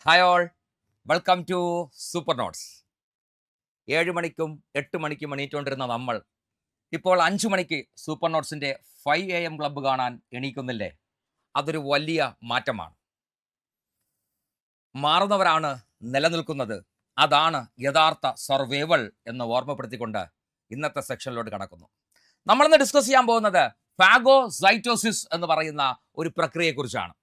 Hi all, welcome to super notes. 7 മണിക്കും 8 മണിക്കും എണീറ്റുകൊണ്ടിരുന്ന നമ്മൾ ഇപ്പോൾ 5 മണിക്ക് സൂപ്പർ നോട്ട്സിൻ്റെ 5 AM ക്ലബ്ബ് കാണാൻ എണീക്കുന്നില്ലേ? അതൊരു വലിയ മാറ്റമാണ്. മാറുന്നവരാണ് നിലനിൽക്കുന്നത്. അതാണ് യഥാർത്ഥ സർവൈവൽ എന്ന് ഓർമ്മപ്പെടുത്തിക്കൊണ്ട് ഇന്നത്തെ സെക്ഷനിലോട്ട് കടക്കുന്നു. നമ്മളിന്ന് ഡിസ്കസ് ചെയ്യാൻ പോകുന്നത് ഫാഗോസൈറ്റോസിസ് എന്ന് പറയുന്ന ഒരു പ്രക്രിയയെക്കുറിച്ചാണ്.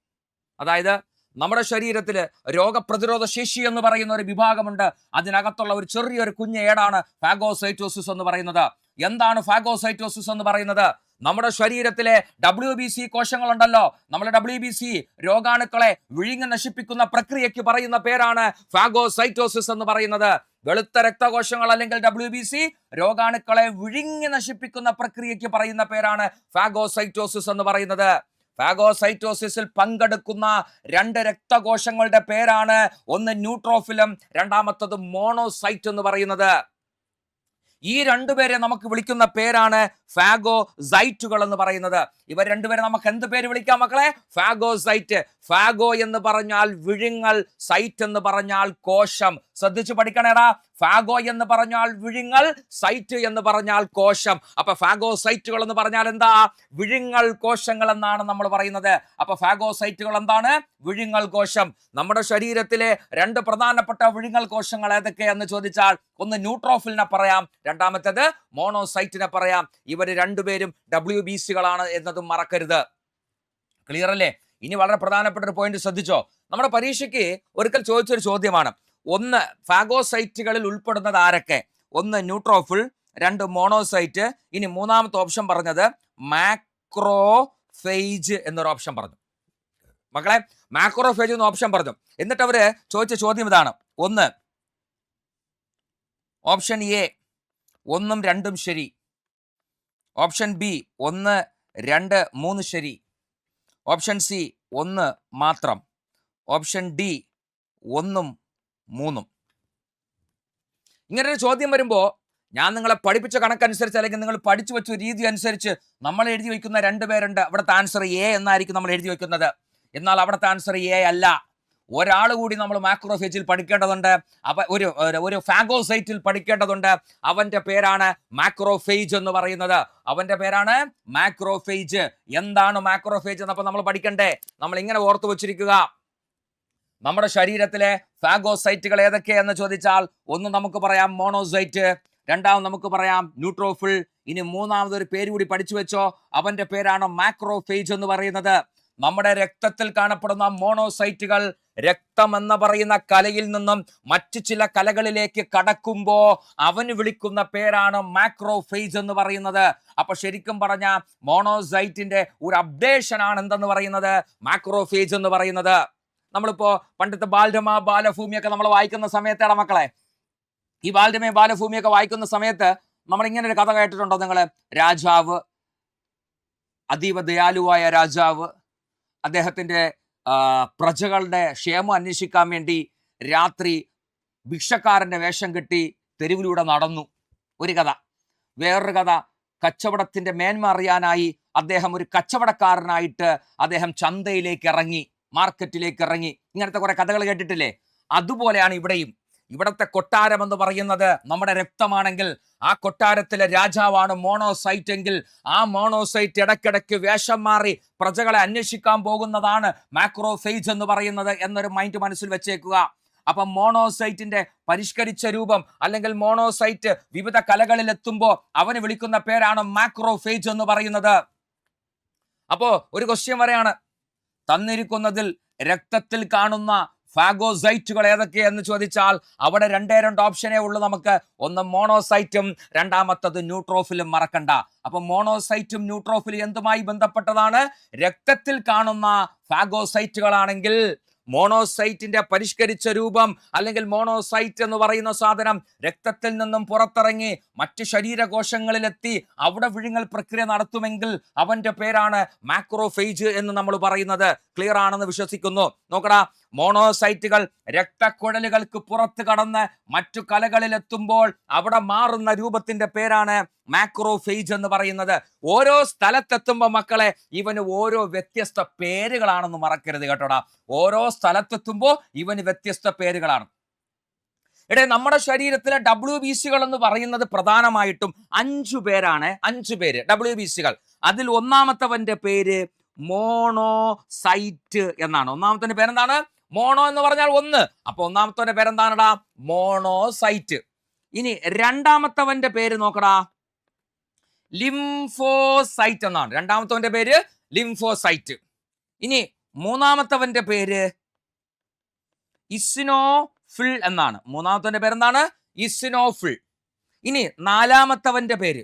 അതായത് നമ്മുടെ ശരീരത്തിൽ രോഗപ്രതിരോധ ശേഷി എന്ന് പറയുന്ന ഒരു വിഭാഗമുണ്ട്. അതിനകത്തുള്ള ഒരു ചെറിയൊരു കുഞ്ഞ് ഏടാണ് ഫാഗോസൈറ്റോസിസ് എന്ന് പറയുന്നത്. എന്താണ് ഫാഗോസൈറ്റോസിസ് എന്ന് പറയുന്നത്? നമ്മുടെ ശരീരത്തിലെ WBC കോശങ്ങളുണ്ടല്ലോ, നമ്മുടെ WBC രോഗാണുക്കളെ വിഴുങ്ങി നശിപ്പിക്കുന്ന പ്രക്രിയയ്ക്ക് പറയുന്ന പേരാണ് ഫാഗോസൈറ്റോസിസ് എന്ന് പറയുന്നത്. വെളുത്ത രക്തകോശങ്ങൾ അല്ലെങ്കിൽ WBC രോഗാണുക്കളെ വിഴുങ്ങി നശിപ്പിക്കുന്ന പ്രക്രിയയ്ക്ക് പറയുന്ന പേരാണ് ഫാഗോസൈറ്റോസിസ് എന്ന് പറയുന്നത്. ഫാഗോസൈറ്റോസിസിൽ പങ്കെടുക്കുന്ന 2 രക്തകോശങ്ങളുടെ പേരാണ് ഒന്ന് ന്യൂട്രോഫിലും രണ്ടാമത്തത് മോണോസൈറ്റ് എന്ന് പറയുന്നത്. ഈ രണ്ടുപേരെ നമുക്ക് വിളിക്കുന്ന പേരാണ് ഫാഗോസൈറ്റുകൾ എന്ന് പറയുന്നത്. ഇവർ രണ്ടുപേരെ നമുക്ക് എന്ത് പേര് വിളിക്കാം മക്കളെ? ഫാഗോസൈറ്റ്. ഫാഗോ എന്ന് പറഞ്ഞാൽ വിഴുങ്ങൽ, സൈറ്റ് എന്ന് പറഞ്ഞാൽ കോശം. ശ്രദ്ധിച്ചു പഠിക്കണേടാ. ഫാഗോ എന്ന് പറഞ്ഞാൽ വിഴുങ്ങൽ, സൈറ്റ് എന്ന് പറഞ്ഞാൽ കോശം. അപ്പൊ ഫാഗോസൈറ്റുകൾ എന്ന് പറഞ്ഞാൽ എന്താ? വിഴുങ്ങൽ കോശങ്ങൾ എന്നാണ് നമ്മൾ പറയുന്നത്. അപ്പൊ ഫാഗോസൈറ്റുകൾ എന്താണ്? വിഴുങ്ങൽ കോശം. നമ്മുടെ ശരീരത്തിലെ 2 പ്രധാനപ്പെട്ട വിഴുങ്ങൽ കോശങ്ങൾ ഏതൊക്കെയെന്ന് ചോദിച്ചാൽ ഒന്ന് ന്യൂട്രോഫിലിനെ പറയാം, രണ്ടാമത്തേത് മോണോസൈറ്റിനെ പറയാം. ഇവർ രണ്ടുപേരും WBCകളാണ് എന്നതും മറക്കരുത്. ക്ലിയർ അല്ലേ? ഇനി വളരെ പ്രധാനപ്പെട്ട ഒരു പോയിന്റ് ശ്രദ്ധിച്ചോ. നമ്മുടെ പരീക്ഷയ്ക്ക് ഒരിക്കൽ ചോദിച്ചൊരു ചോദ്യമാണ്. ഒന്ന്, ഫാഗോസൈറ്റുകളിൽ ഉൾപ്പെടുന്നത് ആരൊക്കെ? ഒന്ന് ന്യൂട്രോഫിൽ, 2 മോണോസൈറ്റ്, ഇനി മൂന്നാമത്തെ ഓപ്ഷൻ പറഞ്ഞത് മാക്രോഫേജ് എന്നൊരു ഓപ്ഷൻ പറഞ്ഞു. മക്കളെ, മാക്രോഫേജ് എന്ന ഓപ്ഷൻ പറഞ്ഞു. എന്നിട്ട് അവര് ചോദിച്ച ചോദ്യം ഇതാണ്. ഒന്ന്, ഓപ്ഷൻ എ 1ഉം 2ഉം ശരി. ഓപ്ഷൻ ബി 1, 2, 3 ശരി. ഓപ്ഷൻ സി 1 മാത്രം. ഓപ്ഷൻ ഡി 1ഉം 3ഉം. ഇങ്ങനൊരു ചോദ്യം വരുമ്പോൾ ഞാൻ നിങ്ങളെ പഠിപ്പിച്ച കണക്കനുസരിച്ച് അല്ലെങ്കിൽ നിങ്ങൾ പഠിച്ചു വെച്ച രീതി അനുസരിച്ച് നമ്മൾ എഴുതി വയ്ക്കുന്ന 2 പേരുണ്ട്. അവിടുത്തെ ആൻസർ എ എന്നായിരിക്കും നമ്മൾ എഴുതി വയ്ക്കുന്നത്. എന്നാൽ അവിടുത്തെ ആൻസർ എ അല്ല. ഒരാൾ കൂടി നമ്മൾ മാക്രോഫേജിൽ പഠിക്കേണ്ടതുണ്ട്. ഒരു ഫാഗോസൈറ്റിൽ പഠിക്കേണ്ടതുണ്ട്. അവന്റെ പേരാണ് മാക്രോഫേജ് എന്ന് പറയുന്നത്. അവന്റെ പേരാണ് മാക്രോഫേജ്. എന്താണ് മാക്രോഫേജ് എന്നപ്പോൾ നമ്മൾ പഠിക്കണ്ടേ? നമ്മൾ ഇങ്ങനെ ഓർത്തു വെച്ചിരിക്കുക. നമ്മുടെ ശരീരത്തിലെ ഫാഗോസൈറ്റുകൾ ഏതൊക്കെയെന്ന് ചോദിച്ചാൽ ഒന്ന് നമുക്ക് പറയാം മോണോസൈറ്റ്, രണ്ടാമത് നമുക്ക് പറയാം ന്യൂട്രോഫിൽ, ഇനി മൂന്നാമതൊരു പേര് കൂടി പഠിച്ചു വെച്ചോ. അവന്റെ പേരാണ് മാക്രോഫേജ് എന്ന് പറയുന്നത്. നമ്മുടെ രക്തത്തിൽ കാണപ്പെടുന്ന മോണോസൈറ്റുകൾ രക്തം എന്ന് പറയുന്ന കലയിൽ നിന്നും മറ്റു ചില കലകളിലേക്ക് കടക്കുമ്പോ അവന് വിളിക്കുന്ന പേരാണ് മാക്രോഫേജ് എന്ന് പറയുന്നത്. അപ്പൊ ശരിക്കും പറഞ്ഞ മോണോസൈറ്റിന്റെ ഒരു അപ്ഡേഷൻ ആണ് എന്തെന്ന് പറയുന്നത്? മാക്രോഫേജ് എന്ന് പറയുന്നത്. നമ്മളിപ്പോ പണ്ടത്തെ ബാലരമ ബാലഭൂമിയൊക്കെ നമ്മൾ വായിക്കുന്ന സമയത്താണ് മക്കളെ, ഈ ബാലരമ ബാലഭൂമിയൊക്കെ വായിക്കുന്ന സമയത്ത് നമ്മൾ ഇങ്ങനെ ഒരു കഥ കേട്ടിട്ടുണ്ടോ നിങ്ങള്? രാജാവ്, അതീവ ദയാലുവായ രാജാവ്, അദ്ദേഹത്തിന്റെ പ്രജകളുടെ ക്ഷേമം അന്വേഷിക്കാൻ വേണ്ടി രാത്രി ഭിക്ഷക്കാരന്റെ വേഷം കെട്ടി തെരുവിലൂടെ നടന്നു. ഒരു കഥ. വേറൊരു കഥ, കച്ചവടത്തിന്റെ മേന്മ അറിയാനായി അദ്ദേഹം ഒരു കച്ചവടക്കാരനായിട്ട് അദ്ദേഹം ചന്തയിലേക്ക് ഇറങ്ങി, മാർക്കറ്റിലേക്ക് ഇറങ്ങി. ഇങ്ങനത്തെ കുറെ കഥകൾ കേട്ടിട്ടില്ലേ? അതുപോലെയാണ് ഇവിടെയും. ഇവിടത്തെ കൊട്ടാരം എന്ന് പറയുന്നത് നമ്മുടെ രക്തമാണെങ്കിൽ ആ കൊട്ടാരത്തിലെ രാജാവാണ് മോണോസൈറ്റ് എങ്കിൽ ആ മോണോസൈറ്റ് ഇടയ്ക്കിടയ്ക്ക് വേഷം മാറി പ്രജകളെ അന്വേഷിക്കാൻ പോകുന്നതാണ് മാക്രോഫേജ് എന്ന് പറയുന്നത് എന്നൊരു മൈൻഡ് മനസ്സിൽ വെച്ചേക്കുക. അപ്പം മോണോസൈറ്റിന്റെ പരിഷ്കരിച്ച രൂപം അല്ലെങ്കിൽ മോണോസൈറ്റ് വിവിധ കലകളിൽ എത്തുമ്പോൾ അവന് വിളിക്കുന്ന പേരാണ് മാക്രോഫേജ് എന്ന് പറയുന്നത്. അപ്പോ ഒരു ക്വസ്റ്റ്യൻ വരെയാണ് തന്നിരിക്കുന്നതിൽ രക്തത്തിൽ കാണുന്ന ഫാഗോസൈറ്റുകൾ ഏതൊക്കെയെന്ന് ചോദിച്ചാൽ അവിടെ 2 ഓപ്ഷനേ ഉള്ളൂ നമുക്ക്. ഒന്ന് മോണോസൈറ്റും രണ്ടാമത്തത് ന്യൂട്രോഫിലും. മറക്കണ്ട. അപ്പൊ മോണോസൈറ്റും ന്യൂട്രോഫിലും എന്തുമായി ബന്ധപ്പെട്ടതാണ്? രക്തത്തിൽ കാണുന്ന ഫാഗോസൈറ്റുകളാണെങ്കിൽ മോണോസൈറ്റിന്റെ പരിഷ്കരിച്ച രൂപം അല്ലെങ്കിൽ മോണോസൈറ്റ് എന്ന് പറയുന്ന സാധനം രക്തത്തിൽ നിന്നും പുറത്തിറങ്ങി മറ്റ് ശരീരകോശങ്ങളിലെത്തി അവിടെ വിഴുങ്ങൽ പ്രക്രിയ നടത്തുമെങ്കിൽ അവന്റെ പേരാണ് മാക്രോഫേജ് എന്ന് നമ്മൾ പറയുന്നത്. ക്ലിയർ ആണെന്ന് വിശ്വസിക്കുന്നു. നോക്കടാ, മോണോസൈറ്റുകൾ രക്തക്കുഴലുകൾക്ക് പുറത്ത് കടന്ന് മറ്റു കലകളിലെത്തുമ്പോൾ അവിടെ മാറുന്ന രൂപത്തിന്റെ പേരാണ് മാക്രോഫേജ് എന്ന് പറയുന്നത്. ഓരോ സ്ഥലത്തെത്തുമ്പോൾ മക്കളെ ഇവന് ഓരോ വ്യത്യസ്ത പേരുകളാണെന്ന് മറക്കരുത് കേട്ടോടാ. ഓരോ സ്ഥലത്തെത്തുമ്പോൾ ഇവന് വ്യത്യസ്ത പേരുകളാണ്. നമ്മുടെ ശരീരത്തിലെ WBCകൾ എന്ന് പറയുന്നത് പ്രധാനമായിട്ടും 5 പേരാണ്. 5 പേര് WBCകൾ. അതിൽ ഒന്നാമത്തവന്റെ പേര് മോണോസൈറ്റ് എന്നാണ്. ഒന്നാമത്തെ പേരെന്താണ്? മോണോ എന്ന് പറഞ്ഞാൽ 1. അപ്പൊ ഒന്നാമത്തെ പേരെന്താണടാ? മോണോസൈറ്റ്. ഇനി രണ്ടാമത്തവന്റെ പേര് നോക്കടാ, ലിംഫോസൈറ്റ് എന്നാണ്. രണ്ടാമത്തവന്റെ പേര് ലിംഫോസൈറ്റ്. ഇനി മൂന്നാമത്തവന്റെ പേര് ഇസിനോഫിൽ എന്നാണ്. മൂന്നാമത്തവന്റെ പേരെന്താണ്? ഇസിനോഫിൽ. ഇനി നാലാമത്തവന്റെ പേര്,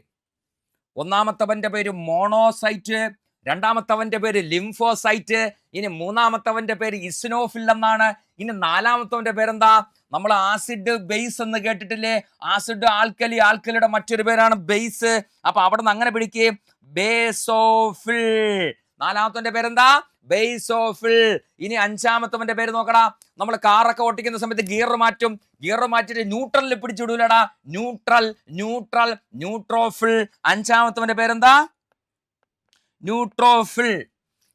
ഒന്നാമത്തവന്റെ പേര് മോണോസൈറ്റ്, രണ്ടാമത്തവന്റെ പേര് ലിംഫോസൈറ്റ്, ഇനി മൂന്നാമത്തവന്റെ പേര് ഇസിനോഫിൽ എന്നാണ്. ഇനി നാലാമത്തവന്റെ പേരെന്താ? നമ്മൾ ആസിഡ് ബേസ് എന്ന് കേട്ടിട്ടില്ലേ? ആസിഡ് ആൽക്കലി, ആൽക്കലിയുടെ മറ്റൊരു പേരാണ് ബേസ്. അപ്പൊ അവിടെ നിന്ന് അങ്ങനെ പിടിക്കേ, ബേസോഫിൽ. നാലാമത്തവന്റെ പേരെന്താ? ബേസോഫിൽ. ഇനി അഞ്ചാമത്തവന്റെ പേര് നോക്കടാ. നമ്മൾ കാറൊക്കെ ഓട്ടിക്കുന്ന സമയത്ത് ഗിയർ മാറ്റും. ഗിയർ മാറ്റിട്ട് ന്യൂട്രലിൽ പിടിച്ചിടൂലടാ. ന്യൂട്രോഫിൽ. അഞ്ചാമത്തവന്റെ പേരെന്താ? ന്യൂട്രോഫിൽ.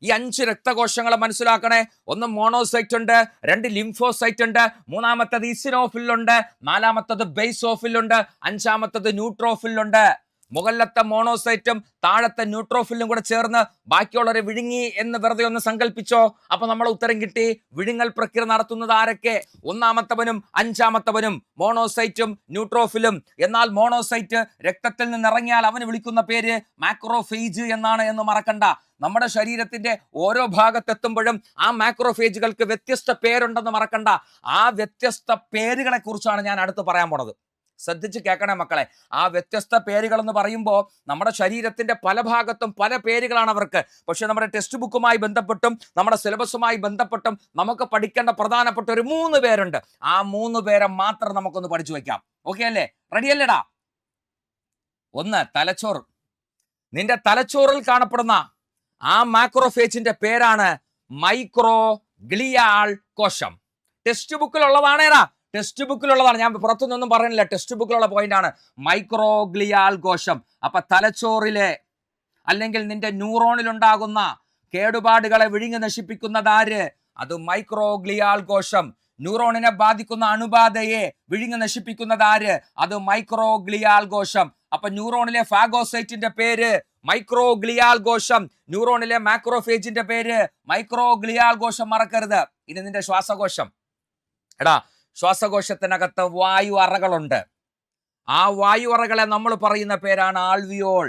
ഈ 5 രക്തകോശങ്ങളെ മനസ്സിലാക്കണേ. ഒന്ന് മോണോസൈറ്റ് ഉണ്ട്, 2 ലിംഫോസൈറ്റ് ഉണ്ട്, മൂന്നാമത്തത് ഇസിനോഫിൽ ഉണ്ട്, നാലാമത്തത് ബേസോഫിൽ ഉണ്ട്, അഞ്ചാമത്തത് ന്യൂട്രോഫിൽ ഉണ്ട്. മുകളിലത്തെ മോണോസൈറ്റും താഴത്തെ ന്യൂട്രോഫിലും കൂടെ ചേർന്ന് ബാക്കിയുള്ളവരെ വിഴുങ്ങി എന്ന് വെറുതെ ഒന്ന് സങ്കല്പിച്ചോ. അപ്പൊ നമ്മൾ ഉത്തരം കിട്ടി. വിഴുങ്ങൽ പ്രക്രിയ നടത്തുന്നത് ആരൊക്കെ? ഒന്നാമത്തവനും അഞ്ചാമത്തവനും, മോണോസൈറ്റും ന്യൂട്രോഫിലും. എന്നാൽ മോണോസൈറ്റ് രക്തത്തിൽ നിന്ന് ഇറങ്ങിയാൽ അവന് വിളിക്കുന്ന പേര് മാക്രോഫേജ് എന്നാണ് എന്ന് മറക്കണ്ട. നമ്മുടെ ശരീരത്തിന്റെ ഓരോ ഭാഗത്തെത്തുമ്പോഴും ആ മാക്രോഫേജുകൾക്ക് വ്യത്യസ്ത പേരുണ്ടെന്ന് മറക്കണ്ട. ആ വ്യത്യസ്ത പേരുകളെ കുറിച്ചാണ് ഞാൻ അടുത്ത് പറയാൻ പോണത്. ശ്രദ്ധിച്ച് കേൾക്കണേ മക്കളെ. ആ വ്യത്യസ്ത പേരുകൾ എന്ന് പറയുമ്പോൾ നമ്മുടെ ശരീരത്തിന്റെ പല ഭാഗത്തും പല പേരുകളാണ് അവർക്ക്. പക്ഷെ നമ്മുടെ ടെക്സ്റ്റ് ബുക്കുമായി ബന്ധപ്പെട്ടും നമ്മുടെ സിലബസുമായി ബന്ധപ്പെട്ടും നമുക്ക് പഠിക്കേണ്ട പ്രധാനപ്പെട്ട ഒരു 3 പേരുണ്ട്. ആ 3 പേരെ മാത്രം നമുക്കൊന്ന് പഠിച്ചു വെക്കാം. ഓക്കെ അല്ലേ? റെഡി അല്ലേടാ? ഒന്ന്, തലച്ചോറ്. നിന്റെ തലച്ചോറിൽ കാണപ്പെടുന്ന ആ മാക്രോഫേജിന്റെ പേരാണ് മൈക്രോഗ്ലിയാൽ കോശം. ടെക്സ്റ്റ് ബുക്കിലുള്ളതാണേടാ. ടെക്സ്റ്റ് ബുക്കിലുള്ളതാണ്. ഞാൻ പുറത്തുനിന്നൊന്നും പറയുന്നില്ല. ടെക്സ്റ്റ് ബുക്കിലുള്ള പോയിന്റ് ആണ് മൈക്രോഗ്ലിയാൽ കോശം. അപ്പൊ തലച്ചോറിലെ അല്ലെങ്കിൽ നിന്റെ ന്യൂറോണിൽ ഉണ്ടാകുന്ന കേടുപാടുകളെ വിഴുങ്ങി നശിപ്പിക്കുന്നതാര്? അത് മൈക്രോഗ്ലിയാൽ കോശം. ന്യൂറോണിനെ ബാധിക്കുന്ന അണുബാധയെ വിഴുങ്ങി നശിപ്പിക്കുന്നതാര്? അത് മൈക്രോഗ്ലിയാൽ കോശം. അപ്പൊ ന്യൂറോണിലെ ഫാഗോസൈറ്റിന്റെ പേര് മൈക്രോഗ്ലിയാൽ കോശം. ന്യൂറോണിലെ മാക്രോഫേജിന്റെ പേര് മൈക്രോഗ്ലിയാൽ കോശം. മറക്കരുത്. ഇനി നിന്റെ ശ്വാസകോശം. എടാ, ശ്വാസകോശത്തിനകത്ത് വായു അറകളുണ്ട്. ആ വായു അറകളെ നമ്മൾ പറയുന്ന പേരാണ് ആൽവിയോൾ.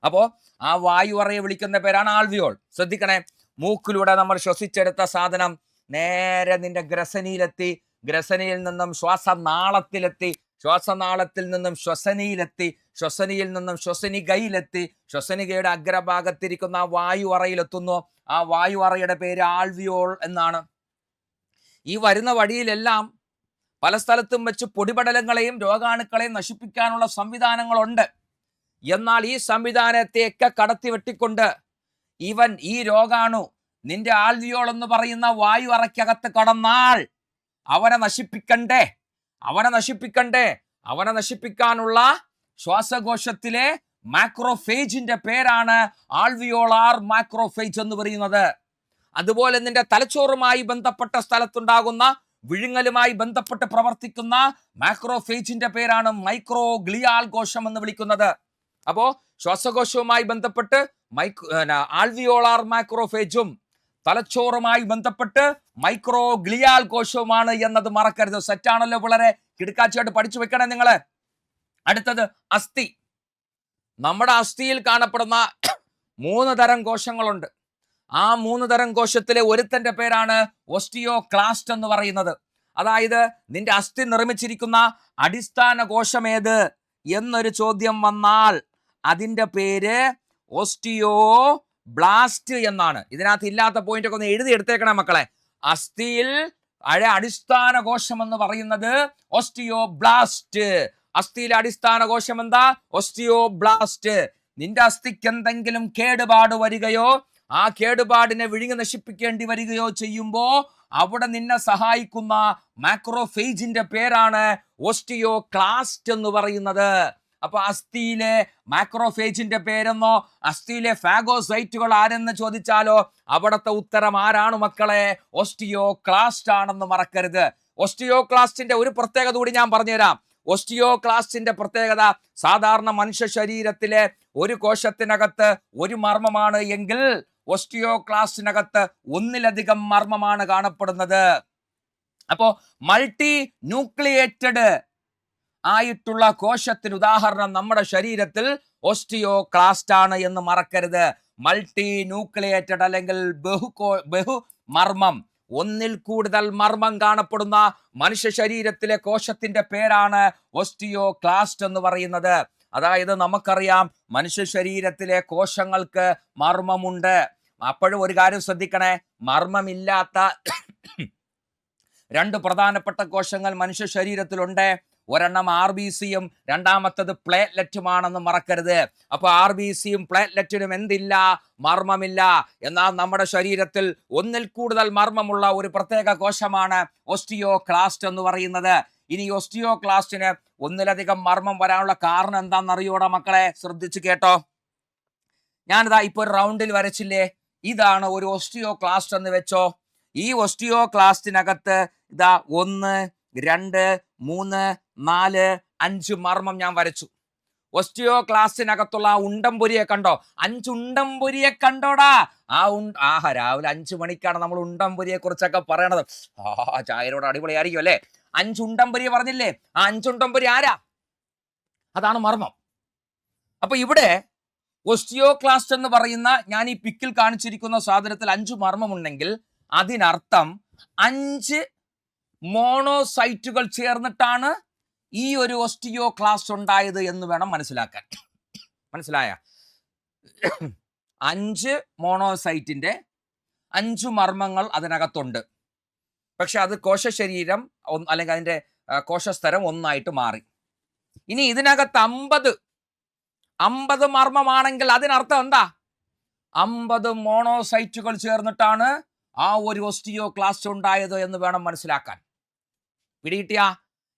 അപ്പോ ആ വായു അറയെ വിളിക്കുന്ന പേരാണ് ആൽവിയോൾ. ശ്രദ്ധിക്കണേ. മൂക്കിലൂടെ നമ്മൾ ശ്വസിച്ചെടുത്ത സാധനം നേരെ നിന്റെ ഗ്രസനിയിലെത്തി, ഗ്രസനിയിൽ നിന്നും ശ്വാസനാളത്തിലെത്തി, ശ്വാസനാളത്തിൽ നിന്നും ശ്വസനിയിലെത്തി, ശ്വസനിയിൽ നിന്നും ശ്വസനികയിലെത്തി, ശ്വസനികയുടെ അഗ്രഭാഗത്തിരിക്കുന്ന ആ വായു അറയിലെത്തുന്നു. ആ വായു അറയുടെ പേര് ആൽവിയോൾ എന്നാണ്. ഈ വരുന്ന വഴിയിലെല്ലാം പല സ്ഥലത്തും വെച്ച് പൊടിപടലങ്ങളെയും രോഗാണുക്കളെയും നശിപ്പിക്കാനുള്ള സംവിധാനങ്ങളുണ്ട്. എന്നാൽ ഈ സംവിധാനത്തെയൊക്കെ കടത്തി വെട്ടിക്കൊണ്ട് ഇവൻ, ഈ രോഗാണു നിന്റെ ആൽവിയോൾ എന്ന് പറയുന്ന വായു അറയ്ക്കകത്ത് കടന്നാൽ അവനെ നശിപ്പിക്കണ്ടേ? അവനെ നശിപ്പിക്കാനുള്ള ശ്വാസകോശത്തിലെ മാക്രോഫേജിന്റെ പേരാണ് ആൽവിയോളാർ മാക്രോഫേജ് എന്ന് പറയുന്നത്. അതുപോലെ നിന്റെ തലച്ചോറുമായി ബന്ധപ്പെട്ട സ്ഥലത്തുണ്ടാകുന്ന വിഴുങ്ങലുമായി ബന്ധപ്പെട്ട് പ്രവർത്തിക്കുന്ന മാക്രോഫേജിന്റെ പേരാണ് മൈക്രോഗ്ലിയാൽ കോശം എന്ന് വിളിക്കുന്നത്. അപ്പോ ശ്വാസകോശവുമായി ബന്ധപ്പെട്ട് ആൽവിയോളാർ മാക്രോഫേജും തലച്ചോറുമായി ബന്ധപ്പെട്ട് മൈക്രോഗ്ലിയാൽ കോശവുമാണ് എന്നത് മറക്കരുത്. സെറ്റാണല്ലോ പിള്ളേരെ? കിടക്കാച്ചയായിട്ട് പഠിച്ചു വെക്കണേ നിങ്ങള്. അടുത്തത് അസ്ഥി. നമ്മുടെ അസ്ഥിയിൽ കാണപ്പെടുന്ന 3 തരം കോശങ്ങളുണ്ട്. ആ 3 തരം കോശത്തിലെ ഒരുത്തന്റെ പേരാണ് ഓസ്റ്റിയോക്ലാസ്റ്റ് എന്ന് പറയുന്നത്. അതായത് നിന്റെ അസ്ഥി നിർമ്മിച്ചിരിക്കുന്ന അടിസ്ഥാന കോശം ഏത് എന്നൊരു ചോദ്യം വന്നാൽ അതിന്റെ പേര് ഓസ്റ്റിയോ ബ്ലാസ്റ്റ് എന്നാണ്. ഇതിനകത്ത് ഇല്ലാത്ത പോയിന്റ് ഒക്കെ ഒന്ന് എഴുതി എടുത്തേക്കണം മക്കളെ. അസ്ഥിയിൽ അടിസ്ഥാന കോശം എന്ന് പറയുന്നത് ഓസ്റ്റിയോ ബ്ലാസ്റ്റ്. അസ്ഥിയിലെ അടിസ്ഥാന കോശം എന്താ? Osteo blast. നിന്റെ അസ്ഥിക്ക് എന്തെങ്കിലും കേടുപാട് വരികയോ ആ കേടുപാടിനെ വിഴുങ്ങി നശിപ്പിക്കേണ്ടി വരികയോ ചെയ്യുമ്പോൾ അവിടെ നിന്നെ സഹായിക്കുന്ന മാക്രോഫേജിന്റെ പേരാണ് ഓസ്റ്റിയോക്ലാസ്റ്റ് എന്ന് പറയുന്നത്. അപ്പൊ അസ്ഥിയിലെ മാക്രോഫേജിന്റെ പേരെന്നോ അസ്ഥിയിലെ ഫാഗോസൈറ്റുകൾ ആരെന്ന് ചോദിച്ചാലോ അവിടത്തെ ഉത്തരം ആരാണ് മക്കളെ? ഓസ്റ്റിയോക്ലാസ്റ്റ് ആണെന്ന് മറക്കരുത്. ഓസ്റ്റിയോക്ലാസ്റ്റിന്റെ ഒരു പ്രത്യേകത കൂടി ഞാൻ പറഞ്ഞുതരാം. ഓസ്റ്റിയോക്ലാസ്റ്റിന്റെ പ്രത്യേകത സാധാരണ മനുഷ്യ ശരീരത്തിലെ ഒരു കോശത്തിനകത്ത് ഒരു മർമ്മമാണ് എങ്കിൽ ഓസ്റ്റിയോക്ലാസ്റ്റിനകത്ത് ഒന്നിലധികം മർമ്മമാണ് കാണപ്പെടുന്നത്. അപ്പോ മൾട്ടി ന്യൂക്ലിയേറ്റഡ് ആയിട്ടുള്ള കോശത്തിന് ഉദാഹരണം നമ്മുടെ ശരീരത്തിൽ ഓസ്റ്റിയോക്ലാസ്റ്റ് ആണ് എന്ന് മറക്കരുത്. മൾട്ടി ന്യൂക്ലിയേറ്റഡ് അല്ലെങ്കിൽ ബഹു മർമ്മം, ഒന്നിൽ കൂടുതൽ മർമ്മം കാണപ്പെടുന്ന മനുഷ്യ ശരീരത്തിലെ കോശത്തിന്റെ പേരാണ് ഓസ്റ്റിയോക്ലാസ്റ്റ് എന്ന് പറയുന്നത്. അതായത് നമുക്കറിയാം മനുഷ്യ ശരീരത്തിലെ കോശങ്ങൾക്ക് മർമ്മമുണ്ട്. അപ്പോഴും ഒരു കാര്യം ശ്രദ്ധിക്കണേ, മർമ്മമില്ലാത്ത രണ്ട് പ്രധാനപ്പെട്ട കോശങ്ങൾ മനുഷ്യ ശരീരത്തിലുണ്ട്. ഒരെണ്ണം RBCയും രണ്ടാമത്തത് പ്ലേറ്റ്ലെറ്റുമാണെന്ന് മറക്കരുത്. അപ്പൊ RBCയും പ്ലേറ്റ്ലെറ്റിനും എന്തില്ല? മർമ്മമില്ല. എന്നാൽ നമ്മുടെ ശരീരത്തിൽ ഒന്നിൽ കൂടുതൽ മർമ്മമുള്ള ഒരു പ്രത്യേക കോശമാണ് ഓസ്റ്റിയോക്ലാസ്റ്റ് എന്ന് പറയുന്നത്. ഇനി ഓസ്റ്റിയോക്ലാസ്റ്റിന് ഒന്നിലധികം മർമ്മം വരാനുള്ള കാരണം എന്താണെന്നറിയോടാ മക്കളെ? ശ്രദ്ധിച്ചു കേട്ടോ. ഞാനിതാ ഇപ്പൊ ഒരു റൗണ്ടിൽ വരച്ചില്ലേ, ഇതാണ് ഒരു ഓസ്റ്റിയോക്ലാസ്റ്റ് എന്ന് വെച്ചോ. ഈ ഓസ്റ്റിയോക്ലാസ്റ്റിനകത്ത് ഇതാ 1, 2, 3, 4, 5 മർമ്മം ഞാൻ വരച്ചു. ഓസ്റ്റിയോക്ലാസ്റ്റിനകത്തുള്ള ആ ഉണ്ടംപൊരിയെ കണ്ടോ? 5 ഉണ്ടംപൊരിയെ കണ്ടോടാ? രാവിലെ 5 മണിക്കാണ് നമ്മൾ ഉണ്ടംപൊരിയെ കുറിച്ചൊക്കെ പറയണത്. ചായരോട് അടിപൊളിയായിരിക്കും അല്ലേ? 5 ഉണ്ടംപൊരി പറഞ്ഞില്ലേ? ആ 5 ഉണ്ടംപൊരി ആരാ? അതാണ് മർമ്മം. അപ്പൊ ഇവിടെ ഓസ്റ്റിയോക്ലാസ്റ്റ് എന്ന് പറയുന്ന ഞാൻ ഈ പിക്കിൽ കാണിച്ചിരിക്കുന്ന സാധനത്തിൽ 5 മർമ്മമുണ്ടെങ്കിൽ അതിനർത്ഥം 5 മോണോസൈറ്റുകൾ ചേർന്നിട്ടാണ് ഈ ഒരു ഓസ്റ്റിയോക്ലാസ്റ്റ് ഉണ്ടായത് എന്ന് വേണം മനസ്സിലാക്കാൻ. മനസ്സിലായ? 5 മോണോസൈറ്റിന്റെ 5 മർമ്മങ്ങൾ അതിനകത്തുണ്ട്. പക്ഷെ അത് കോശശരീരം അല്ലെങ്കിൽ അതിന്റെ കോശസ്തരം ഒന്നായിട്ട് മാറി. ഇനി ഇതിനകത്ത് 50 മർമ്മമാണെങ്കിൽ അതിനർത്ഥം എന്താ? 50 മോണോസൈറ്റുകൾ ചേർന്നിട്ടാണ് ആ ഒരു ഓസ്റ്റിയോക്ലാസ്റ്റ് ഉണ്ടായത് എന്ന് വേണം മനസ്സിലാക്കാൻ. പിടികിട്ടിയ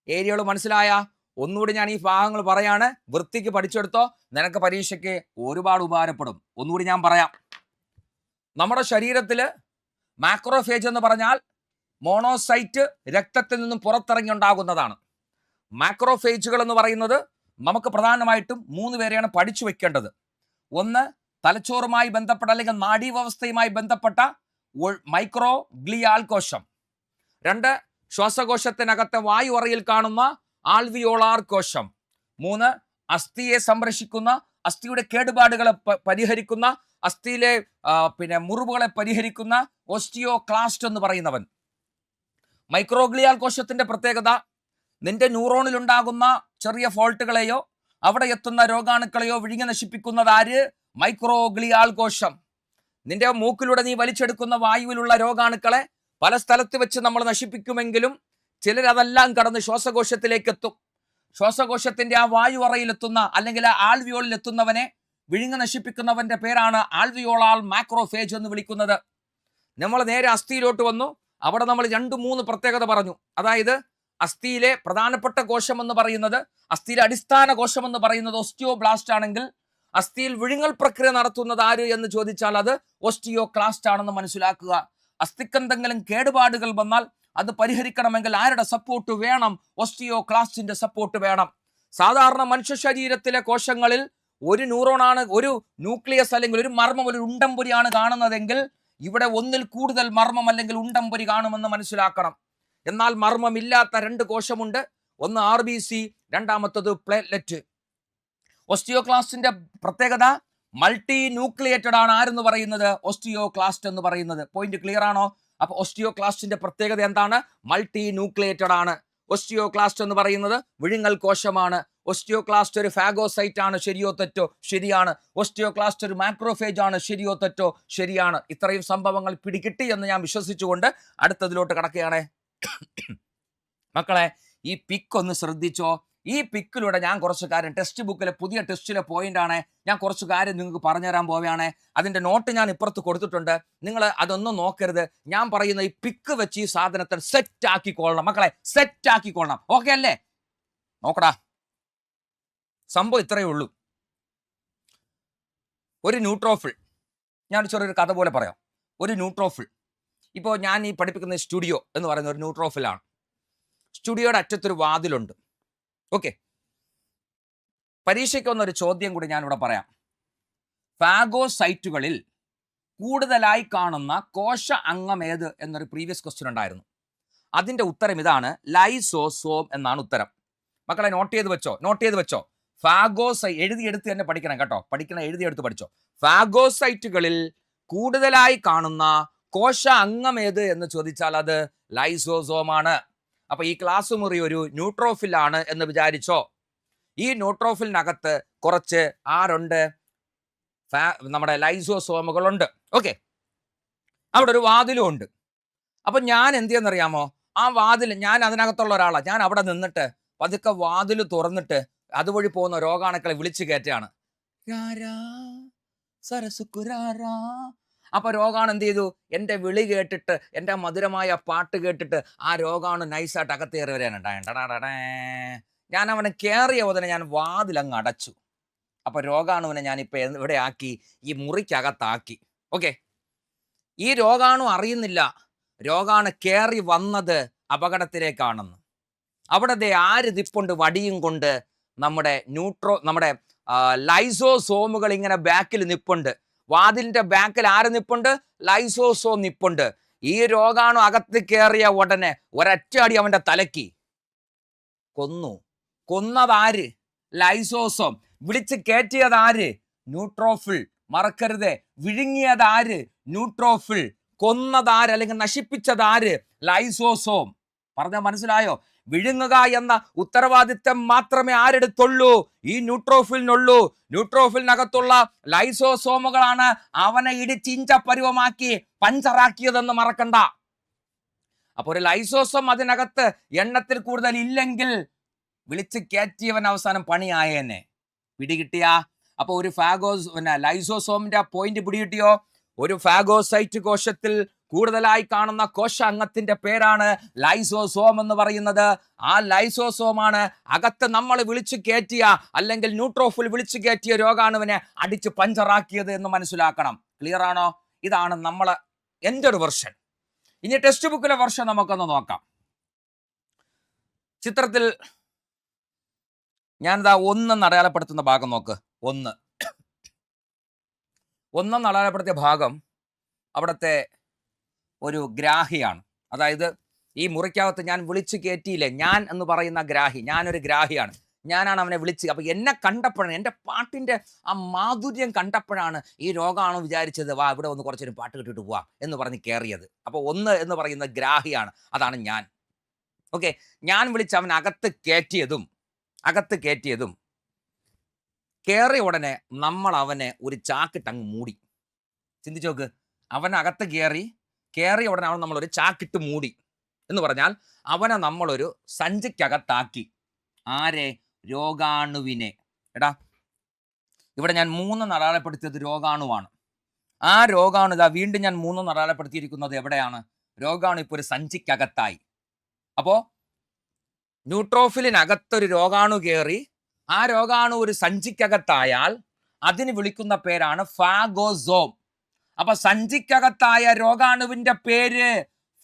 ഏരിയകൾ മനസ്സിലായ? ഒന്നുകൂടി ഞാൻ ഈ ഭാഗങ്ങൾ പറയാണ്, വൃത്തിക്ക് പഠിച്ചെടുത്തോ, നിനക്ക് പരീക്ഷയ്ക്ക് ഒരുപാട് ഉപകാരപ്പെടും. ഒന്നുകൂടി ഞാൻ പറയാം. നമ്മുടെ ശരീരത്തില് മാക്രോഫേജ് എന്ന് പറഞ്ഞാൽ മോണോസൈറ്റ് രക്തത്തിൽ നിന്നും പുറത്തിറങ്ങി ഉണ്ടാകുന്നതാണ്. മാക്രോഫേജുകൾ എന്ന് പറയുന്നത് നമുക്ക് പ്രധാനമായിട്ടും 3 പേരെയാണ് പഠിച്ചു വെക്കേണ്ടത്. ഒന്ന്, തലച്ചോറുമായി ബന്ധപ്പെട്ട അല്ലെങ്കിൽ നാഡീവ്യവസ്ഥയുമായി ബന്ധപ്പെട്ട മൈക്രോഗ്ലിയാൽ കോശം. 2, ശ്വാസകോശത്തിനകത്തെ വായു അറയിൽ കാണുന്ന ആൽവിയോളാർ കോശം. 3, അസ്ഥിയെ സംരക്ഷിക്കുന്ന, അസ്ഥിയുടെ കേടുപാടുകളെ പരിഹരിക്കുന്ന, അസ്ഥിയിലെ മുറിവുകളെ പരിഹരിക്കുന്ന ഓസ്റ്റിയോക്ലാസ്റ്റ് എന്ന് പറയുന്നവൻ. മൈക്രോഗ്ലിയാൽ കോശത്തിന്റെ പ്രത്യേകത, നിന്റെ ന്യൂറോണിൽ ഉണ്ടാകുന്ന ചെറിയ ഫോൾട്ടുകളെയോ അവിടെ എത്തുന്ന രോഗാണുക്കളെയോ വിഴുങ്ങി നശിപ്പിക്കുന്നത് ആര്? മൈക്രോഗ്ലിയാൽ കോശം. നിന്റെ മൂക്കിലൂടെ നീ വലിച്ചെടുക്കുന്ന വായുവിലുള്ള രോഗാണുക്കളെ പല സ്ഥലത്ത് വെച്ച് നമ്മൾ നശിപ്പിക്കുമെങ്കിലും ചിലരതെല്ലാം കടന്ന് ശ്വാസകോശത്തിലേക്ക് എത്തും. ശ്വാസകോശത്തിന്റെ ആ വായു അറയിലെത്തുന്ന അല്ലെങ്കിൽ ആ ആൽവിയോളിൽ എത്തുന്നവനെ വിഴുങ്ങി നശിപ്പിക്കുന്നവന്റെ പേരാണ് ആൽവിയോളാൽ മാക്രോഫേജ് എന്ന് വിളിക്കുന്നത്. നമ്മൾ നേരെ അസ്ഥിയിലോട്ട് വന്നു. അവിടെ നമ്മൾ 2-3 പ്രത്യേകത പറഞ്ഞു. അതായത് അസ്ഥിയിലെ പ്രധാനപ്പെട്ട കോശം എന്ന് പറയുന്നത്, അസ്ഥിയിലെ അടിസ്ഥാന കോശം എന്ന് പറയുന്നത് ഓസ്റ്റിയോബ്ലാസ്റ്റ് ആണെങ്കിൽ അസ്ഥിയിൽ വിഴുങ്ങൽ പ്രക്രിയ നടത്തുന്നത് ആര് എന്ന് ചോദിച്ചാൽ അത് ഓസ്റ്റിയോക്ലാസ്റ്റ് ആണെന്ന് മനസ്സിലാക്കുക. അസ്ഥിക്കെന്തെങ്കിലും കേടുപാടുകൾ വന്നാൽ അത് പരിഹരിക്കണമെങ്കിൽ ആരുടെ സപ്പോർട്ട് വേണം? ഓസ്റ്റിയോക്ലാസ്റ്റിന്റെ സപ്പോർട്ട് വേണം. സാധാരണ മനുഷ്യ ശരീരത്തിലെ കോശങ്ങളിൽ ഒരു ന്യൂറോണാണ്, ഒരു ന്യൂക്ലിയസ് അല്ലെങ്കിൽ ഒരു മർമ്മം, ഒരു ഉണ്ടംപൊരിയാണ് കാണുന്നതെങ്കിൽ ഇവിടെ ഒന്നിൽ കൂടുതൽ മർമ്മം അല്ലെങ്കിൽ ഉണ്ടംപൊരി കാണുമെന്ന് മനസ്സിലാക്കണം. എന്നാൽ മർമ്മമില്ലാത്ത 2 കോശമുണ്ട്. ഒന്ന് RBC, രണ്ടാമത്തത് പ്ലേറ്റ്ലെറ്റ്. ഓസ്റ്റിയോക്ലാസ്റ്റിന്റെ പ്രത്യേകത മൾട്ടി ന്യൂക്ലിയേറ്റഡ് ആണ്. ആരെന്ന് പറയുന്നത്? ഓസ്റ്റിയോക്ലാസ്റ്റ് എന്ന് പറയുന്നത്. പോയിന്റ് ക്ലിയർ ആണോ? അപ്പൊ ഓസ്റ്റിയോക്ലാസ്റ്റിന്റെ പ്രത്യേകത എന്താണ്? മൾട്ടി ന്യൂക്ലിയേറ്റഡ് ആണ്. ഓസ്റ്റിയോക്ലാസ്റ്റ് എന്ന് പറയുന്നത് വിഴുങ്ങൽ കോശമാണ്. ഓസ്റ്റിയോക്ലാസ്റ്റ് ഒരു ഫാഗോസൈറ്റ് ആണ്. ശരിയോ തെറ്റോ? ശരിയാണ്. ഓസ്റ്റിയോക്ലാസ്റ്റ് ഒരു മാക്രോഫേജ് ആണ്. ശരിയോ തെറ്റോ? ശരിയാണ്. ഇത്രയും സംഭവങ്ങൾ പിടികിട്ടി എന്ന് ഞാൻ വിശ്വസിച്ചുകൊണ്ട് അടുത്തതിലോട്ട് കടക്കുകയാണ്. മക്കളെ, ഈ പിക്ക് ഒന്ന് ശ്രദ്ധിച്ചോ. ഈ പിക്കിലൂടെ ഞാൻ കുറച്ച് കാര്യം ടെക്സ്റ്റ് ബുക്കിലെ പുതിയ ടെസ്റ്റിലെ പോയിന്റാണ്, ഞാൻ കുറച്ച് കാര്യം നിങ്ങൾക്ക് പറഞ്ഞുതരാൻ പോവുകയാണ്. അതിൻ്റെ നോട്ട് ഞാൻ ഇപ്പുറത്ത് കൊടുത്തിട്ടുണ്ട്. നിങ്ങൾ അതൊന്നും നോക്കരുത്. ഞാൻ പറയുന്ന ഈ പിക്ക് വെച്ച് ഈ സാധനത്തെ സെറ്റ് ആക്കിക്കൊള്ളണം മക്കളെ, സെറ്റ് ആക്കിക്കൊള്ളണം. ഓക്കെ അല്ലേ? നോക്കടാ, സംഭവം ഇത്രയേ ഉള്ളൂ. ഒരു ന്യൂട്രോഫിൽ, ഞാൻ ചെറിയൊരു കഥ പോലെ പറയാം. ഒരു ന്യൂട്രോഫിൽ, ഇപ്പോൾ ഞാൻ ഈ പഠിപ്പിക്കുന്ന സ്റ്റുഡിയോ എന്ന് പറയുന്ന ഒരു ന്യൂട്രോഫിലാണ്. സ്റ്റുഡിയോയുടെ അറ്റത്തൊരു വാതിലുണ്ട്. ഓക്കെ, പരീക്ഷയ്ക്ക് വന്നൊരു ചോദ്യം കൂടി ഞാനിവിടെ പറയാം. ഫാഗോസൈറ്റുകളിൽ കൂടുതലായി കാണുന്ന കോശ അംഗം ഏത് എന്നൊരു പ്രീവിയസ് ക്വസ്റ്റ്യൻ ഉണ്ടായിരുന്നു. അതിൻ്റെ ഉത്തരം ഇതാണ്, ലൈസോസോം എന്നാണ് ഉത്തരം. മക്കളെ നോട്ട് ചെയ്ത് വെച്ചോ. എഴുതിയെടുത്ത് തന്നെ പഠിക്കണം കേട്ടോ, എഴുതിയെടുത്ത് പഠിച്ചോ. ഫാഗോസൈറ്റുകളിൽ കൂടുതലായി കാണുന്ന കോശ അംഗം ഏത് എന്ന് ചോദിച്ചാൽ അത് ലൈസോസോമാണ്. അപ്പൊ ഈ ക്ലാസ് മുറി ഒരു ന്യൂട്രോഫിൽ ആണ് എന്ന് വിചാരിച്ചോ. ഈ ന്യൂട്രോഫിലിനകത്ത് കുറച്ച് ആരുണ്ട്? നമ്മുടെ ലൈസോസോമുകളുണ്ട്. ഓക്കെ, അവിടെ ഒരു വാതിലും ഉണ്ട്. അപ്പൊ ഞാൻ എന്ത് ചെയ്യുന്നറിയാമോ? ആ വാതിൽ, ഞാൻ അതിനകത്തുള്ള ഒരാളാണ്. ഞാൻ അവിടെ നിന്നിട്ട് പതുക്കെ വാതിൽ തുറന്നിട്ട് അതുവഴി പോകുന്ന രോഗാണുക്കളെ വിളിച്ചു കയറ്റാണ്. അപ്പൊ രോഗാണു എന്ത് ചെയ്തു? എൻ്റെ വിളി കേട്ടിട്ട്, എൻ്റെ മധുരമായ പാട്ട് കേട്ടിട്ട് ആ രോഗാണു നൈസായിട്ട് അകത്തേറി വരാനുണ്ടായ. ഞാൻ അവനെ കയറിയ ഉടനെ ഞാൻ വാതിലങ്ങ് അടച്ചു. അപ്പൊ രോഗാണുവിനെ ഞാനിപ്പോൾ ഇവിടെ ആക്കി, ഈ മുറിക്കകത്താക്കി. ഓക്കെ, ഈ രോഗാണു അറിയുന്നില്ല രോഗാണു കയറി വന്നത് അപകടത്തിലേക്കാണെന്ന്. അവിടെ ആര് നിപ്പുണ്ട് വടിയും കൊണ്ട്? നമ്മുടെ ലൈസോസോമുകൾ ഇങ്ങനെ ബാക്കിൽ നിപ്പുണ്ട്. വാതിലിന്റെ ബാക്കിൽ ആര് നിപ്പുണ്ട്? ലൈസോസോം നിപ്പുണ്ട്. ഈ രോഗാണു അകത്ത് കയറിയ ഉടനെ ഒരൊറ്റയടി അവന്റെ തലയ്ക്ക് കൊന്നതാര്? ലൈസോസോം. വിളിച്ച് കയറ്റിയതാര്? ന്യൂട്രോഫിൽ. മറക്കരുത്, വിഴുങ്ങിയതാര്? ന്യൂട്രോഫിൽ. കൊന്നതാര് അല്ലെങ്കിൽ നശിപ്പിച്ചതാര്? ലൈസോസോം. പറഞ്ഞാൽ മനസ്സിലായോ? വിഴുങ്ങുക എന്ന ഉത്തരവാദിത്തം മാത്രമേ ആരെടുത്തുള്ളൂ? ഈ ന്യൂട്രോഫിലിനുള്ളൂ. ന്യൂട്രോഫിലിനകത്തുള്ള ലൈസോസോമുകളാണ് അവനെ ഇടിച്ചിഞ്ച പരുവമാക്കി പഞ്ചറാക്കിയതെന്ന് മറക്കണ്ട. അപ്പൊ ഒരു ലൈസോസോം അതിനകത്ത് എണ്ണത്തിൽ കൂടുതൽ ഇല്ലെങ്കിൽ വിളിച്ച് കയറ്റിയവൻ അവസാനം പണിയായേനെ. പിടികിട്ടിയ? അപ്പൊ ഒരു ലൈസോസോമിന്റെ പോയിന്റ് പിടികിട്ടിയോ? ഒരു ഫാഗോസൈറ്റ് കോശത്തിൽ കൂടുതലായി കാണുന്ന കോശ അംഗത്തിന്റെ പേരാണ് ലൈസോസോം എന്ന് പറയുന്നത്. ആ ലൈസോസോമാണ് അകത്ത് നമ്മൾ വിളിച്ചു കയറ്റിയ അല്ലെങ്കിൽ ന്യൂട്രോഫിൽ വിളിച്ചു കയറ്റിയ രോഗാണുവിനെ അടിച്ച് പഞ്ചറാക്കിയത് എന്ന് മനസ്സിലാക്കണം. ക്ലിയർ ആണോ? ഇതാണ് എൻ്റെ ഒരു വെർഷൻ. ഇനി ടെക്സ്റ്റ് ബുക്കിലെ വെർഷൻ നമുക്കൊന്ന് നോക്കാം. ചിത്രത്തിൽ ഞാനിതാ 1 അടയാളപ്പെടുത്തുന്ന ഭാഗം നോക്ക്. 1 അടയാളപ്പെടുത്തിയ ഭാഗം അവിടുത്തെ ഒരു ഗ്രാഹിയാണ്. അതായത് ഈ മുറിക്കകത്ത് ഞാൻ വിളിച്ചു കയറ്റിയില്ലേ, ഞാൻ എന്ന് പറയുന്ന ഗ്രാഹി, ഞാനൊരു ഗ്രാഹിയാണ്. ഞാനാണ് അവനെ വിളിച്ച്. അപ്പൊ എന്നെ കണ്ടപ്പോഴാണ്, എൻ്റെ പാട്ടിൻ്റെ ആ മാധുര്യം കണ്ടപ്പോഴാണ് ഈ രോഗാണു വിചാരിച്ചത് വാ ഇവിടെ ഒന്ന് കുറച്ചൊരു പാട്ട് കിട്ടിട്ട് പോവാ എന്ന് പറഞ്ഞ് കയറിയത്. അപ്പോൾ 1 എന്ന് പറയുന്ന ഗ്രാഹിയാണ്, അതാണ് ഞാൻ. ഓക്കെ, ഞാൻ വിളിച്ച് അവൻ അകത്ത് കയറ്റിയതും കയറിയ ഉടനെ നമ്മൾ അവനെ ഒരു ചാക്കിട്ടങ്ങ് മൂടി. ചിന്തിച്ചു നോക്ക്, അവനകത്ത് കയറിയ ഉടനെ അവൻ നമ്മളൊരു ചാക്കിട്ട് മൂടി എന്ന് പറഞ്ഞാൽ അവനെ നമ്മളൊരു സഞ്ചിക്കകത്താക്കി. ആരെ? രോഗാണുവിനെ. എടാ, ഇവിടെ ഞാൻ 3 അടയാളപ്പെടുത്തിയത് രോഗാണുവാണ്. ആ രോഗാണു ഇതാ വീണ്ടും ഞാൻ 3 അടയാളപ്പെടുത്തിയിരിക്കുന്നത് എവിടെയാണ്? രോഗാണു ഇപ്പോൾ ഒരു സഞ്ചിക്കകത്തായി. അപ്പോൾ ന്യൂട്രോഫിലിനകത്തൊരു രോഗാണു കയറി, ആ രോഗാണു ഒരു സഞ്ചിക്കകത്തായാൽ അതിന് വിളിക്കുന്ന പേരാണ് ഫാഗോസോം. അപ്പൊ സഞ്ചിക്കകത്തായ രോഗാണുവിന്റെ പേര്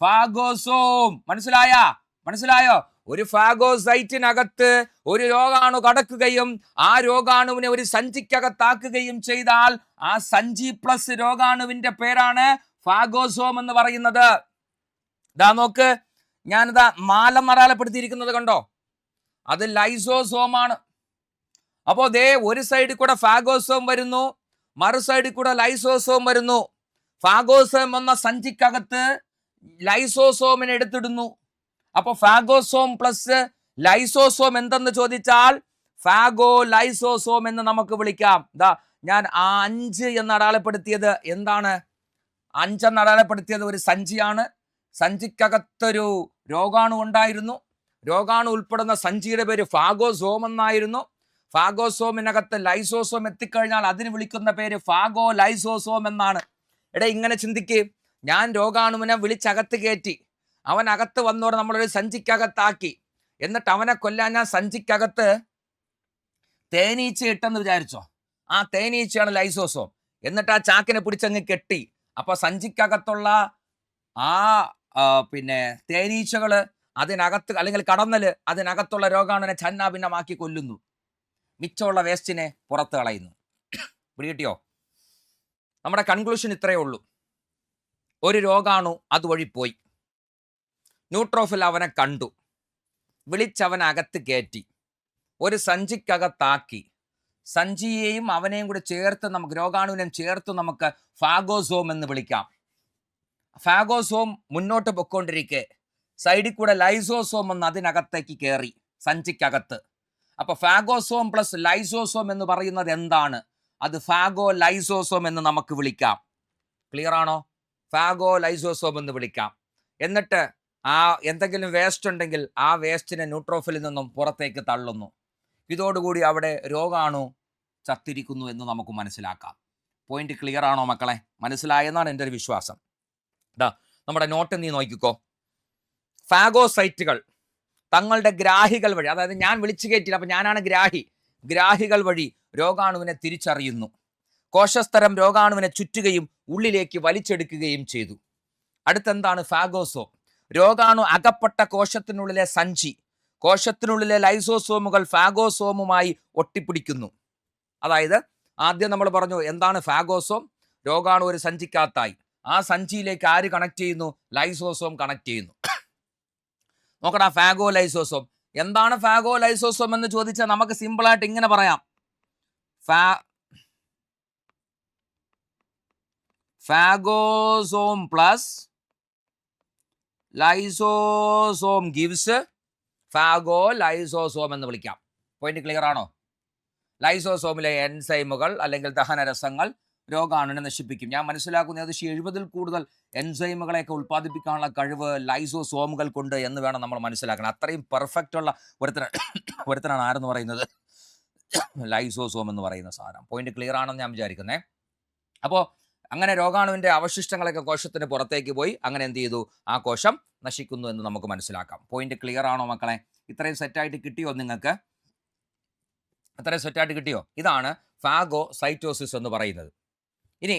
ഫാഗോസോം. മനസ്സിലായോ? ഒരു ഫാഗോസൈറ്റിനകത്ത് ഒരു രോഗാണു കടക്കുകയും ആ രോഗാണുവിനെ ഒരു സഞ്ചിക്കകത്താക്കുകയും ചെയ്താൽ ആ സഞ്ചി പ്ലസ് രോഗാണുവിന്റെ പേരാണ് ഫാഗോസോം എന്ന് പറയുന്നത്. ഇതാ നോക്ക്, ഞാനിതാ മാലം അടയാളപ്പെടുത്തിയിരിക്കുന്നത് കണ്ടോ? അത് ലൈസോസോമാണ്. അപ്പോ ഒരു സൈഡിൽ കൂടെ ഫാഗോസോം വരുന്നു, മറു സൈഡിൽ കൂടെ ലൈസോസോം വരുന്നു. ഫാഗോസോം എന്ന സഞ്ചിക്കകത്ത് ലൈസോസോമിനെ എടുത്തിടുന്നു. അപ്പൊ ഫാഗോസോം പ്ലസ് ലൈസോസോം എന്തെന്ന് ചോദിച്ചാൽ ഫാഗോ ലൈസോസോം എന്ന് നമുക്ക് വിളിക്കാം. ഞാൻ 5 എന്ന് അടയാളപ്പെടുത്തിയത് എന്താണ്? 5 എന്ന് അടയാളപ്പെടുത്തിയത് ഒരു സഞ്ചിയാണ്. സഞ്ചിക്കകത്തൊരു രോഗാണു ഉണ്ടായിരുന്നു. രോഗാണു ഉൾപ്പെടുന്ന സഞ്ചിയുടെ പേര് ഫാഗോസോം എന്നായിരുന്നു. ഫാഗോസോമിനകത്ത് ലൈസോസോം എത്തിക്കഴിഞ്ഞാൽ അതിന് വിളിക്കുന്ന പേര് ഫാഗോ ലൈസോസോം എന്നാണ്. ഇങ്ങനെ ചിന്തിക്ക്, ഞാൻ രോഗാണുവിനെ വിളിച്ചകത്ത് കയറ്റി, അവൻ അകത്ത് വന്നോടെ നമ്മളൊരു സഞ്ചിക്കകത്താക്കി, എന്നിട്ട് അവനെ കൊല്ലാൻ ഞാൻ സഞ്ചിക്കകത്ത് തേനീച്ച ഇട്ടെന്ന് വിചാരിച്ചോ. ആ തേനീച്ചയാണ് ലൈസോസോം. എന്നിട്ട് ആ ചാക്കിനെ പിടിച്ചങ്ങ് കെട്ടി. അപ്പൊ സഞ്ചിക്കകത്തുള്ള ആ തേനീച്ചകള് അതിനകത്ത്, അല്ലെങ്കിൽ കടന്നല് അതിനകത്തുള്ള രോഗാണുവിനെ ഛന്നാഭിന്നമാക്കി കൊല്ലുന്നു. മിച്ചമുള്ള വേസ്റ്റിനെ പുറത്ത് കളയുന്നു. പിടികിട്ടിയോ? നമ്മുടെ കൺക്ലൂഷൻ ഇത്രയേ ഉള്ളൂ. ഒരു രോഗാണു അതുവഴി പോയി, ന്യൂട്രോഫിൽ അവനെ കണ്ടു, വിളിച്ചവനകത്ത് കയറ്റി, ഒരു സഞ്ചിക്കകത്താക്കി, സഞ്ചിയെയും അവനെയും കൂടെ ചേർത്ത് നമുക്ക്, രോഗാണുവിനെയും ചേർത്ത് നമുക്ക് ഫാഗോസോം എന്ന് വിളിക്കാം. ഫാഗോസോം മുന്നോട്ട് പൊയ്ക്കൊണ്ടിരിക്കെ സൈഡിൽ കൂടെ ലൈസോസോം എന്ന് അതിനകത്തേക്ക് കയറി, സഞ്ചിക്കകത്ത്. അപ്പൊ ഫാഗോസോം പ്ലസ് ലൈസോസോം എന്ന് പറയുന്നത് എന്താണ്? അത് ഫാഗോ ലൈസോസോം എന്ന് നമുക്ക് വിളിക്കാം. ക്ലിയർ ആണോ? ഫാഗോ ലൈസോസോം എന്ന് വിളിക്കാം. എന്നിട്ട് ആ എന്തെങ്കിലും വേസ്റ്റ് ഉണ്ടെങ്കിൽ ആ വേസ്റ്റിനെ ന്യൂട്രോഫിലിൽ നിന്നും പുറത്തേക്ക് തള്ളുന്നു. ഇതോടുകൂടി അവിടെ രോഗാണു ചത്തിരിക്കുന്നു എന്ന് നമുക്ക് മനസ്സിലാക്കാം. പോയിന്റ് ക്ലിയർ ആണോ മക്കളെ? മനസ്സിലായെന്നാണ് എൻ്റെ ഒരു വിശ്വാസം. നമ്മുടെ നോട്ട് നീ നോക്കിക്കോ. ഫാഗോസൈറ്റുകൾ തങ്ങളുടെ ഗ്രാഹികൾ വഴി, അതായത് ഞാൻ വിളിച്ചു കയറ്റില്ല, അപ്പൊ ഞാനാണ് ഗ്രാഹികൾ വഴി രോഗാണുവിനെ തിരിച്ചറിയുന്നു. കോശസ്തരം രോഗാണുവിനെ ചുറ്റുകയും ഉള്ളിലേക്ക് വലിച്ചെടുക്കുകയും ചെയ്തു. അടുത്തെന്താണ് ഫാഗോസോം? രോഗാണു അകപ്പെട്ട കോശത്തിനുള്ളിലെ സഞ്ചി, കോശത്തിനുള്ളിലെ ലൈസോസോമുകൾ ഫാഗോസോമുമായി ഒട്ടിപ്പിടിക്കുന്നു. അതായത് ആദ്യം നമ്മൾ പറഞ്ഞു എന്താണ് ഫാഗോസോം? രോഗാണു ഒരു സഞ്ചിക്കകത്തായി, ആ സഞ്ചിയിലേക്ക് ആര് കണക്ട് ചെയ്യുന്നു? ലൈസോസോം കണക്ട് ചെയ്യുന്നു. നോക്കടാ, ഫാഗോ ലൈസോസോം. എന്താണ് ഫാഗോ ലൈസോസോം എന്ന് ചോദിച്ചാൽ നമുക്ക് സിമ്പിളായിട്ട് ഇങ്ങനെ പറയാം. Phagosome plus lysosome gives Fargo lysosome എന്ന് വിളിക്കാം. പോയിന്റ് ക്ലിയർ ആണോ? ലൈസോസോമിലെ എൻസൈമുകൾ അല്ലെങ്കിൽ ദഹനരസങ്ങൾ രോഗാണുവിനെ നശിപ്പിക്കും. ഞാൻ മനസ്സിലാക്കുന്നത് 70-ൽ കൂടുതൽ എൻസൈമുകളെയൊക്കെ ഉൽപ്പാദിപ്പിക്കാനുള്ള കഴിവ് ലൈസോസോമുകൾക്കുണ്ട് എന്ന് വേണം നമ്മൾ മനസ്സിലാക്കണം. അത്രയും പെർഫെക്റ്റ് ഉള്ള ഒരുത്തനാണ് ആരെന്ന് പറയുന്നത്? ലൈസോസോം എന്ന് പറയുന്ന സാധനം. പോയിന്റ് ക്ലിയർ ആണെന്ന് ഞാൻ വിചാരിക്കുന്നേ. അപ്പോൾ അങ്ങനെ രോഗാണുവിൻ്റെ അവശിഷ്ടങ്ങളൊക്കെ കോശത്തിന് പുറത്തേക്ക് പോയി, അങ്ങനെ എന്ത് ചെയ്തു? ആ കോശം നശിക്കുന്നു എന്ന് നമുക്ക് മനസ്സിലാക്കാം. പോയിന്റ് ക്ലിയർ ആണോ മക്കളെ? ഇത്രയും സെറ്റായിട്ട് കിട്ടിയോ നിങ്ങൾക്ക്? ഇത്രയും സെറ്റായിട്ട് കിട്ടിയോ? ഇതാണ് ഫാഗോസൈറ്റോസിസ് എന്ന് പറയുന്നത്. ഇനി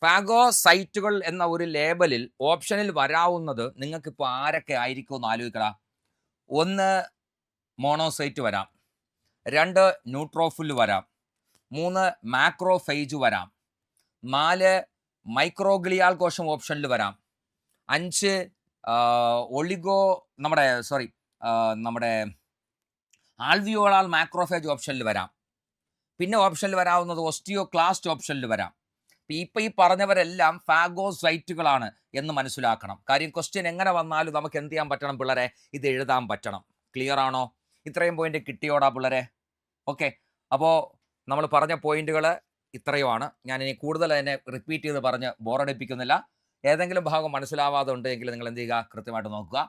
ഫാഗോസൈറ്റുകൾ എന്ന ഒരു ലേബലിൽ ഓപ്ഷനിൽ വരാവുന്നത് നിങ്ങൾക്കിപ്പോൾ ആരൊക്കെ ആയിരിക്കും എന്ന് ആലോചിക്കടാ. 1 മോണോസൈറ്റ് വരാം, 2 ന്യൂട്രോഫിൽ വരാം, 3 മാക്രോഫേജ് വരാം, 4 മൈക്രോഗ്ലിയാൽ കോശം ഓപ്ഷനിൽ വരാം, 5 നമ്മുടെ ആൽവിയോളാൽ മാക്രോഫേജ് ഓപ്ഷനിൽ വരാം. പിന്നെ ഓപ്ഷനിൽ വരാവുന്നത് ഓസ്റ്റിയോക്ലാസ്റ്റ് ഓപ്ഷനിൽ വരാം. ഇപ്പം ഈ പറഞ്ഞവരെല്ലാം ഫാഗോസൈറ്റുകളാണ് എന്ന് മനസ്സിലാക്കണം. കാര്യം ക്വസ്റ്റ്യൻ എങ്ങനെ വന്നാലും നമുക്ക് എന്ത് ചെയ്യാൻ പറ്റണം പിള്ളേരെ? ഇത് എഴുതാൻ പറ്റണം. ക്ലിയർ ആണോ? ഇത്രയും പോയിന്റ് കിട്ടിയോടാ പിള്ളേരെ? ഓക്കെ. അപ്പോൾ നമ്മൾ പറഞ്ഞ പോയിന്റുകൾ ഇത്രയുമാണ്. ഞാനിനി കൂടുതൽ അതിനെ റിപ്പീറ്റ് ചെയ്ത് പറഞ്ഞ് ബോറടിപ്പിക്കുന്നില്ല. ഏതെങ്കിലും ഭാഗം മനസ്സിലാവാതെ ഉണ്ടെങ്കിൽ നിങ്ങൾ എന്ത് ചെയ്യുക? കൃത്യമായിട്ട് നോക്കുക.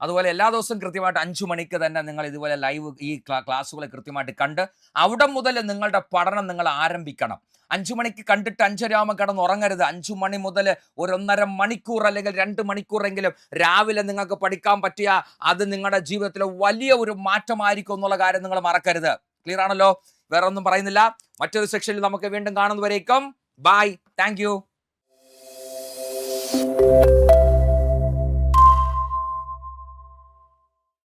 അതുപോലെ എല്ലാ ദിവസവും കൃത്യമായിട്ട് 5 മണിക്ക് തന്നെ നിങ്ങൾ ഇതുപോലെ ലൈവ് ഈ ക്ലാസ്സുകൾ കൃത്യമായിട്ട് കണ്ട് അവിടെ മുതൽ നിങ്ങളുടെ പഠനം നിങ്ങൾ ആരംഭിക്കണം. 5 മണിക്ക് കണ്ടിട്ട് 5:30 ആകുമ്പോൾ കിടന്ന് ഉറങ്ങരുത്. 5 മണി മുതൽ 1.5 മണിക്കൂർ അല്ലെങ്കിൽ 2 മണിക്കൂറെങ്കിലും രാവിലെ നിങ്ങൾക്ക് പഠിക്കാൻ പറ്റിയ അത് നിങ്ങളുടെ ജീവിതത്തിൽ വലിയ ഒരു മാറ്റമായിരിക്കും എന്നുള്ള കാര്യം നിങ്ങൾ മറക്കരുത്. ക്ലിയർ ആണല്ലോ? വേറെ ഒന്നും പറയുന്നില്ല. മറ്റൊരു സെക്ഷനിൽ നമുക്ക് വീണ്ടും കാണുന്നവരേക്കും ബൈ. Thank you.